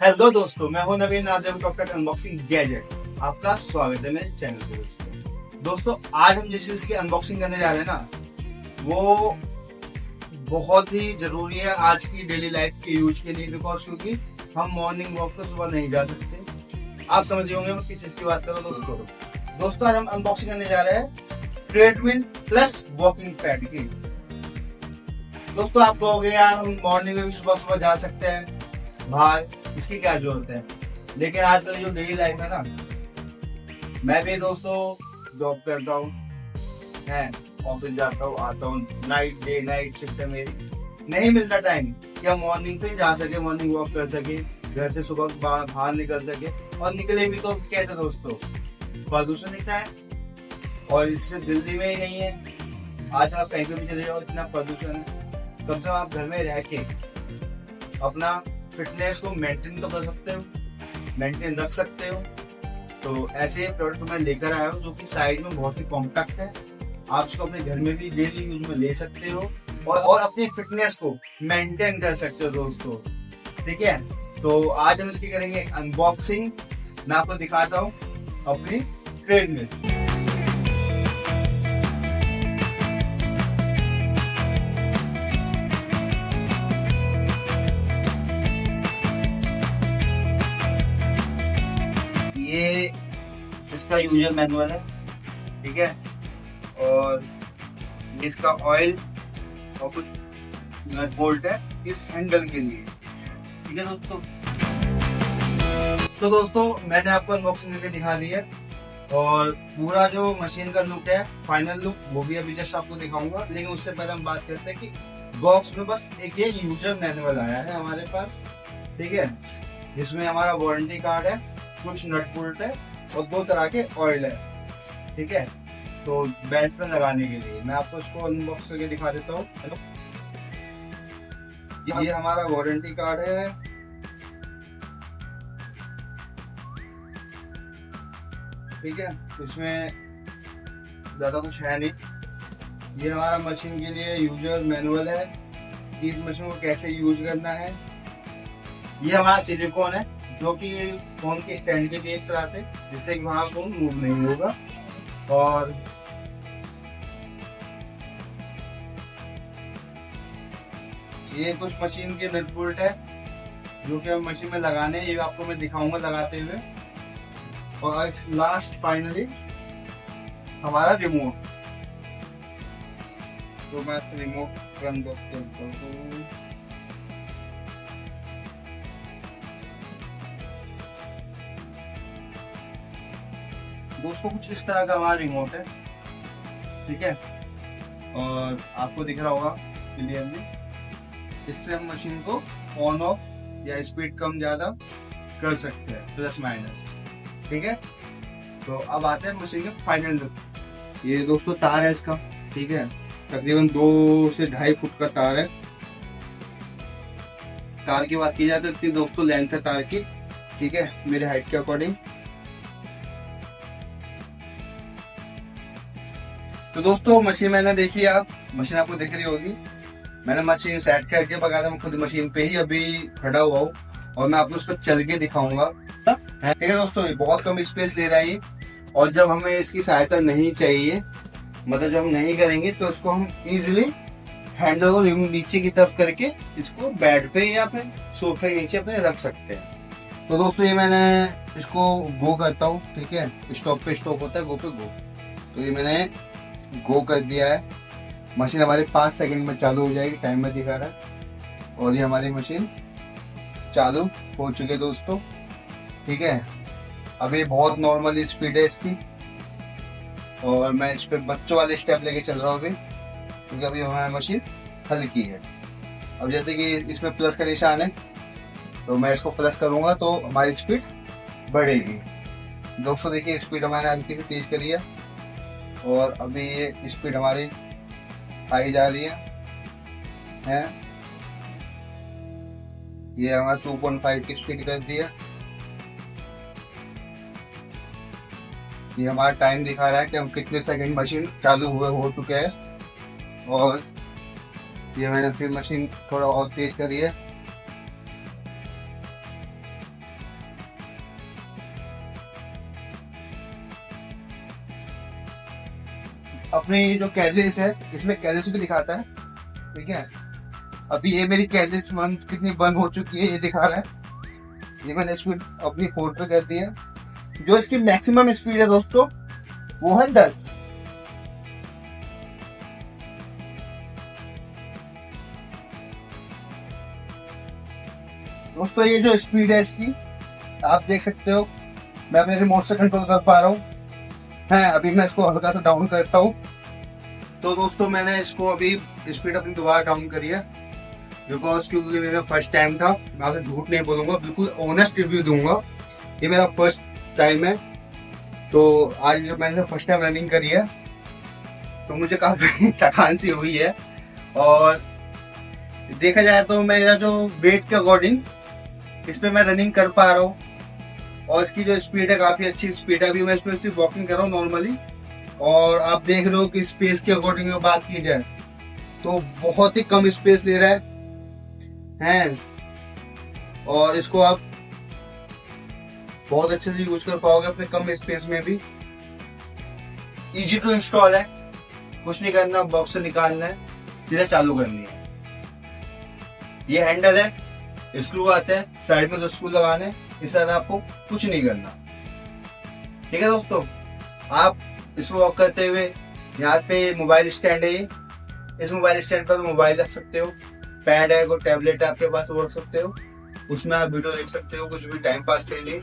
Hello दोस्तों, मैं हूं नवीन। आप जब टॉप टेक अनबॉक्सिंग गैजेट, आपका स्वागत है मेरे चैनल पे। दोस्तों आज हम जिस चीज की अनबॉक्सिंग करने जा रहे हैं ना, वो बहुत ही जरूरी है आज की डेली लाइफ के यूज के लिए। बिकॉज क्योंकि हम मॉर्निंग वॉक तो सुबह नहीं जा सकते। आप समझ रहे होंगे मैं किस चीज की बात कर रहा हूँ दोस्तों आज हम अनबॉक्सिंग करने जा रहे हैं ट्रेडमिल प्लस वॉकिंग पैड की। दोस्तों आप कहोगे यार हम मॉर्निंग में भी सुबह सुबह जा सकते हैं बाहर, इसकी क्या जरूरत है। लेकिन आजकल जो डेली लाइफ है ना, मैं भी दोस्तों जॉब करता हूँ, ऑफिस जाता हूँ, आता हूँ, डे नाइट शिफ्ट है मेरी। नहीं मिलता टाइम कि हम मॉर्निंग पे जा सके, मॉर्निंग वॉक कर सके, घर से सुबह बाहर निकल सके। और निकले भी तो कैसे दोस्तों, प्रदूषण दिखता है। और इससे दिल्ली में ही नहीं है, आज आप कहीं पे भी चले जाओ इतना प्रदूषण है। कम से कम आप घर में रह के अपना फिटनेस को मेंटेन तो कर सकते हो, मेंटेन रख सकते हो। तो ऐसे प्रोडक्ट मैं लेकर आया हूँ जो कि साइज में बहुत ही कॉम्पैक्ट है। आप इसको अपने घर में भी डेली यूज में ले सकते हो और अपनी फिटनेस को मेंटेन कर सकते हो दोस्तों। ठीक है, तो आज हम इसकी करेंगे अनबॉक्सिंग। मैं आपको दिखाता हूँ अपनी ट्रेडमिल। ये इसका यूजर मैनुअल है, ठीक है। और इसका ऑयल और कुछ नट बोल्ट है इस हैंडल के लिए, ठीक है दोस्तों। तो दोस्तों मैंने आपको अनबॉक्सिंग करके दिखा दी है और पूरा जो मशीन का लुक है, फाइनल लुक, वो भी अभी जस्ट आपको दिखाऊंगा। लेकिन उससे पहले हम बात करते हैं कि बॉक्स में बस एक ये यूजर मैनुअल आया है हमारे पास, ठीक है, जिसमें हमारा वारंटी कार्ड है, कुछ नट बोल्ट है और 2 तरह के ऑयल है, ठीक है। तो बेल्ट पे लगाने के लिए मैं आपको इसको अनबॉक्स करके दिखा देता हूँ। ये हमारा वारंटी कार्ड है, ठीक है। इसमें ज्यादा कुछ है नहीं। ये हमारा मशीन के लिए यूजर मैनुअल है कि इस मशीन को कैसे यूज करना है। ये हमारा सिलिकॉन है जो कि फोन के स्टैंड के लिए एक तरह से, जिससे कि वहां फोन मूव नहीं होगा। और ये कुछ मशीन के नट बोल्ट है जो कि हम मशीन में लगाने हैं, ये आपको मैं दिखाऊंगा लगाते हुए। और लास्ट फाइनली हमारा रिमोट। तो मैं रिमोट रन करता हूँ। दोस्तों कुछ इस तरह का हमारा रिमोट है, ठीक है। और आपको दिख रहा होगा क्लियरली। इससे हम मशीन को ऑन ऑफ या स्पीड कम ज्यादा कर सकते हैं, प्लस माइनस, ठीक है। तो अब आते हैं मशीन के फाइनल लुक। ये दोस्तों तार है इसका, ठीक है, तकरीबन 2 से 2.5 फुट का तार है। तार की बात की जाए तो इतनी दोस्तों लेंथ है तार की, ठीक है, मेरे हाइट के अकॉर्डिंग। तो दोस्तों मशीन मैंने देखी, आप मशीन आपको दिख रही होगी। मैंने मशीन सेट करके बकायदा मैं खुद मशीन पे ही अभी खड़ा हुआ हूँ और मैं आपको उस पर चल के दिखाऊंगा, ठीक है दोस्तों। ये बहुत कम स्पेस ले रहा है और जब हमें इसकी सहायता नहीं चाहिए, मतलब जब हम नहीं करेंगे, तो इसको हम इजिली हैंडल को नीचे की तरफ करके इसको बेड पे या फिर सोफे के नीचे अपने रख सकते हैं। तो दोस्तों ये मैंने इसको गो करता हूँ, ठीक है, स्टॉप पे स्टॉप होता है, गो पे गो। तो ये मैंने गो कर दिया है। मशीन हमारे 5 सेकंड में चालू हो जाएगी, टाइम में दिखा रहा है। और ये हमारी मशीन चालू हो चुकी है दोस्तों, ठीक है। अब ये बहुत नॉर्मल स्पीड है इसकी और मैं इस पे बच्चों वाले स्टेप लेके चल रहा हूँ अभी, क्योंकि अभी हमारी मशीन हल्की है। अब जैसे कि इसमें प्लस का निशान है, तो मैं इसको प्लस करूंगा तो हमारी स्पीड बढ़ेगी। दोस्तों देखिए स्पीड हमारे हल्की से तेज करी है और अभी ये स्पीड हमारी आई जा रही है। ये हमारा 2.5 की स्पीड कर दिया। ये हमारा टाइम दिखा रहा है कि हम कितने सेकंड मशीन चालू हुए हो चुके हैं। और ये मैंने फिर मशीन थोड़ा और तेज करी है। अपने ये जो कैलिस है इसमें कैलिस भी दिखाता है, ठीक है। अभी ये मेरी कैलिस कितनी बंद हो चुकी है ये दिखा रहा है। ये मैंने स्पीड अपनी 4 पे कर दी है। जो इसकी मैक्सिमम स्पीड है दोस्तों वो है 10। दोस्तों ये जो स्पीड है इसकी आप देख सकते हो, मैं अपने रिमोट से कंट्रोल कर पा रहा हूँ। है अभी मैं इसको हल्का सा डाउन करता हूँ। तो दोस्तों मैंने इसको अभी स्पीड अपनी दोबारा डाउन करी है, बिकॉज क्योंकि मेरा फर्स्ट टाइम था। मैं आपसे झूठ नहीं बोलूंगा, बिल्कुल ऑनेस्ट रिव्यू दूंगा। ये मेरा फर्स्ट टाइम है, तो आज जब मैंने फर्स्ट टाइम रनिंग करी है तो मुझे काफी थकान सी हुई है। और देखा जाए तो मेरा जो वेट के अकॉर्डिंग इस पे मैं रनिंग कर पा रहा हूँ, और इसकी जो स्पीड है काफी अच्छी स्पीड है। अभी मैं इस पे सिर्फ वॉकिंग कर रहा हूँ नॉर्मली, और आप देख रहे हो कि स्पेस के अकॉर्डिंग बात की जाए तो बहुत ही कम स्पेस ले रहा है। और इसको आप बहुत अच्छे से यूज कर पाओगे अपने कम स्पेस में भी। इजी टू इंस्टॉल है, कुछ नहीं करना, बॉक्स से निकालना है, सीधा चालू करनी है। ये हैंडल है, स्क्रू आते हैं साइड में, 2 स्क्रू लगाने, इस तरह आपको कुछ नहीं करना, ठीक है दोस्तों। आप इसमें वॉक करते हुए यहाँ पे मोबाइल स्टैंड है, इस मोबाइल स्टैंड पर मोबाइल रख सकते हो। पैड है, कोई टैबलेट है आपके पास वो रख सकते हो, उसमें आप वीडियो देख सकते हो, कुछ भी टाइम पास के लिए,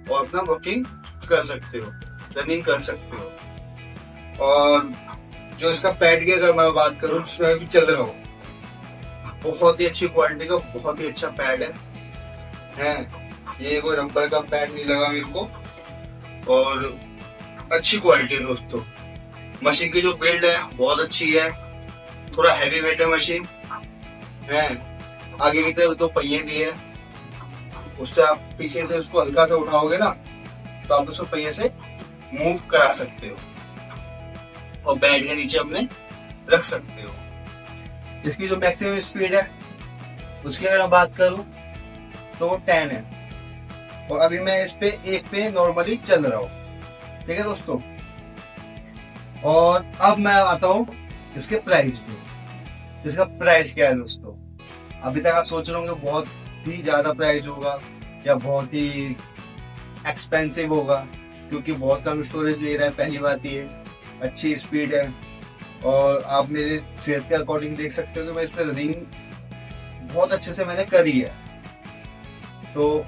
और अपना वॉकिंग कर सकते हो, रनिंग कर सकते हो। और जो इसका पैड की अगर मैं बात करूँ जिसमें अभी चल रहा हूँ, बहुत ही अच्छी क्वालिटी का बहुत ही अच्छा पैड है। ये कोई रबर का पैड नहीं लगा मेरे को, और अच्छी क्वालिटी है दोस्तों। मशीन की जो बिल्ड है बहुत अच्छी है, थोड़ा हैवी वेट है मशीन है। आगे की तरफ 2 पहिए दिए है, उससे आप पीछे से उसको हल्का से उठाओगे ना तो आप उसको पहिए से मूव करा सकते हो, और बेड के नीचे अपने रख सकते हो। इसकी जो मैक्सिमम स्पीड है उसकी अगर मैं बात करूं तो वो 10 है, और अभी मैं इस पे 1 पे नॉर्मली चल रहा हूं, ठीक है दोस्तों। और अब मैं आता हूं इसके प्राइस पे। इसका प्राइस क्या है दोस्तों? अभी तक आप सोच रहे होंगे बहुत ही ज्यादा प्राइस होगा या बहुत ही एक्सपेंसिव होगा, क्योंकि बहुत कम स्टोरेज ले रहा है। पहली बात ये, अच्छी स्पीड है, और आप मेरे सेहत के अकॉर्डिंग देख सकते हो कि मैं इस पर रनिंग बहुत अच्छे से मैंने करी है। तो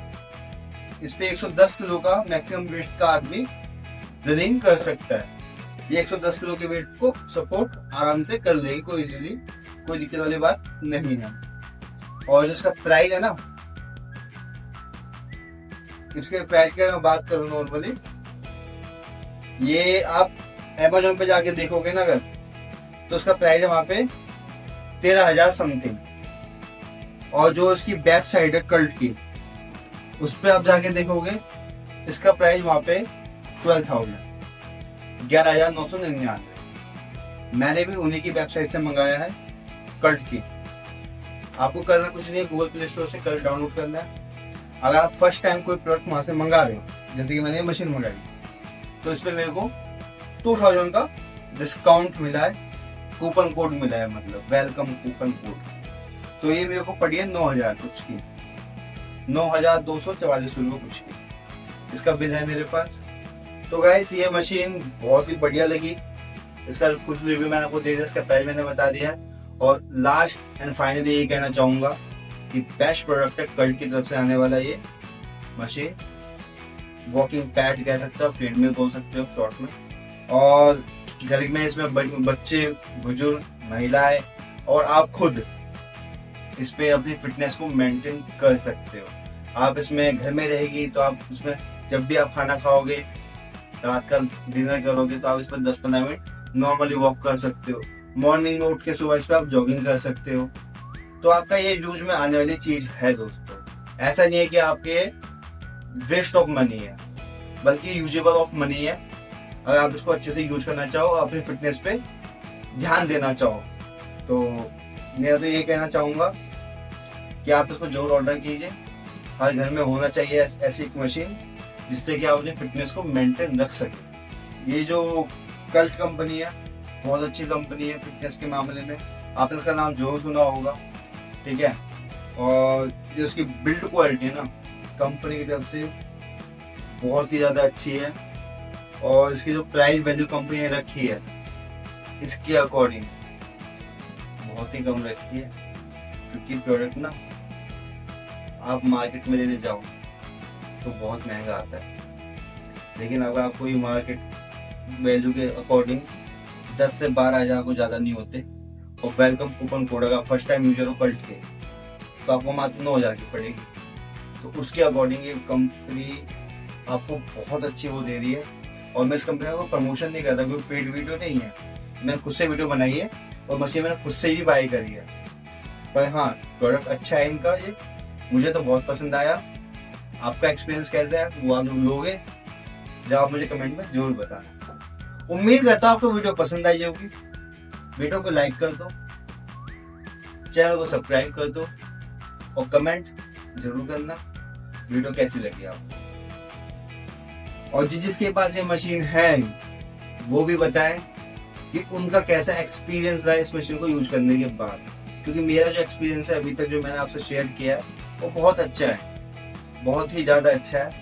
इस पे 110 किलो का मैक्सिमम वेट का आदमी रनिंग कर सकता है। ये 110 किलो के वेट को सपोर्ट आराम से कर लेगी, कोई इजीली, कोई दिक्कत वाली बात नहीं है। और जो इसका प्राइस है ना, इसके प्राइस की अगर मैं बात करूं नॉर्मली, ये आप Amazon पे जाके देखोगे ना अगर, तो उसका प्राइस है वहां पे 13,000 समथिंग। और जो इसकी बैक साइड है कल्ट की, उस पे आप जाके देखोगे इसका प्राइस वहां पे 12,000, 11,999। मैंने भी उन्हीं की वेबसाइट से मंगाया है, कल्ट की। आपको करना कुछ नहीं, गूगल प्ले स्टोर से कल्ट डाउनलोड करना है। अगर आप फर्स्ट टाइम कोई प्रोडक्ट वहां से मंगा रहे हो, जैसे कि मैंने ये मशीन मंगाई, तो इस पे मेरे को 2000 का डिस्काउंट मिला है, कूपन कोड मिला है, मतलब वेलकम कूपन कोड। तो ये मेरे को पड़ी है 9,000 कुछ की, 9,244 रुपये कुछ की। इसका बिल है मेरे पास। तो गाइस ये मशीन बहुत ही बढ़िया लगी। इसका फुल रिव्यू मैंने आपको दे दिया, इसका प्राइस मैंने बता दिया है। और लास्ट एंड फाइनली ये कहना चाहूंगा कि बेस्ट प्रोडक्ट है कल्ट की तरफ से आने वाला ये मशीन। वॉकिंग पैड कह सकते हो, प्लेट में बोल सकते हो शॉर्ट में। और घर में इसमें बच्चे, बुजुर्ग, महिलाएं और आप खुद इस पे अपनी फिटनेस को मेंटेन कर सकते हो। आप इसमें घर में रहेगी तो आप इसमें जब भी आप खाना खाओगे, रात का डिनर करोगे, तो आप इस पर 10-15 मिनट नॉर्मली वॉक कर सकते हो। मॉर्निंग में उठ के सुबह इस पर आप जॉगिंग कर सकते हो। तो आपका ये यूज में आने वाली चीज है दोस्तों। ऐसा नहीं है कि आपके वेस्ट ऑफ मनी है, बल्कि यूजेबल ऑफ मनी है। अगर आप इसको अच्छे से यूज करना चाहो, अपनी फिटनेस पे ध्यान देना चाहो, तो मैं तो ये कहना चाहूंगा कि आप इसको जरूर ऑर्डर कीजिए। हर घर में होना चाहिए ऐसी एक मशीन, जिससे कि आप अपनी फिटनेस को मेंटेन रख सके। ये जो कल्ट कंपनी है, बहुत अच्छी कंपनी है फिटनेस के मामले में। आपने इसका नाम जरूर सुना होगा, ठीक है। और जो उसकी बिल्ड क्वालिटी है ना, कंपनी की तरफ से बहुत ही ज़्यादा अच्छी है। और इसकी जो प्राइस वैल्यू कंपनी ने रखी है इसके अकॉर्डिंग बहुत ही कम रखी है, क्योंकि प्रोडक्ट ना आप मार्केट में लेने जाओ तो बहुत महंगा आता है, लेकिन अगर आपको ये मार्केट वैल्यू के अकॉर्डिंग 10 से 12 हज़ार को ज़्यादा नहीं होते। और वेलकम कूपन कोड अगर फर्स्ट टाइम यूजर हो कल्ट के, तो आपको मात्र 9 हज़ार की पड़ेगी। तो उसके अकॉर्डिंग ये कंपनी आपको बहुत अच्छी वो दे रही है। और मैं इस कंपनी का प्रमोशन नहीं कर रहा, कोई पेड वीडियो नहीं है, मैंने खुद से वीडियो बनाई है और मशीन मैंने खुद से ही बाई करी है। पर हाँ, प्रोडक्ट अच्छा है इनका, ये मुझे तो बहुत पसंद आया। आपका एक्सपीरियंस कैसा है वो आप लोगे जब आप मुझे कमेंट में जरूर बताना। उम्मीद करता हूँ आपको वीडियो पसंद आई होगी। वीडियो को लाइक कर दो, चैनल को सब्सक्राइब कर दो और कमेंट जरूर करना वीडियो कैसी लगी आपको। और जिसके पास ये मशीन है वो भी बताएं कि उनका कैसा एक्सपीरियंस रहा इस मशीन को यूज करने के बाद, क्योंकि मेरा जो एक्सपीरियंस है अभी तक जो मैंने आपसे शेयर किया है वो बहुत अच्छा है, बहुत ही ज़्यादा अच्छा है।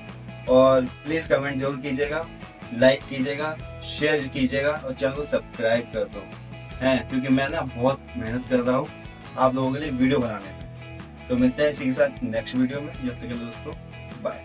और प्लीज़ कमेंट जरूर कीजिएगा, लाइक कीजिएगा, शेयर कीजिएगा और चैनल को सब्सक्राइब कर दो हैं, क्योंकि मैं ना बहुत मेहनत कर रहा हूँ आप लोगों के लिए वीडियो बनाने में। तो मिलते हैं इसी के साथ नेक्स्ट वीडियो में। जब तक के लिए दोस्तों बाय।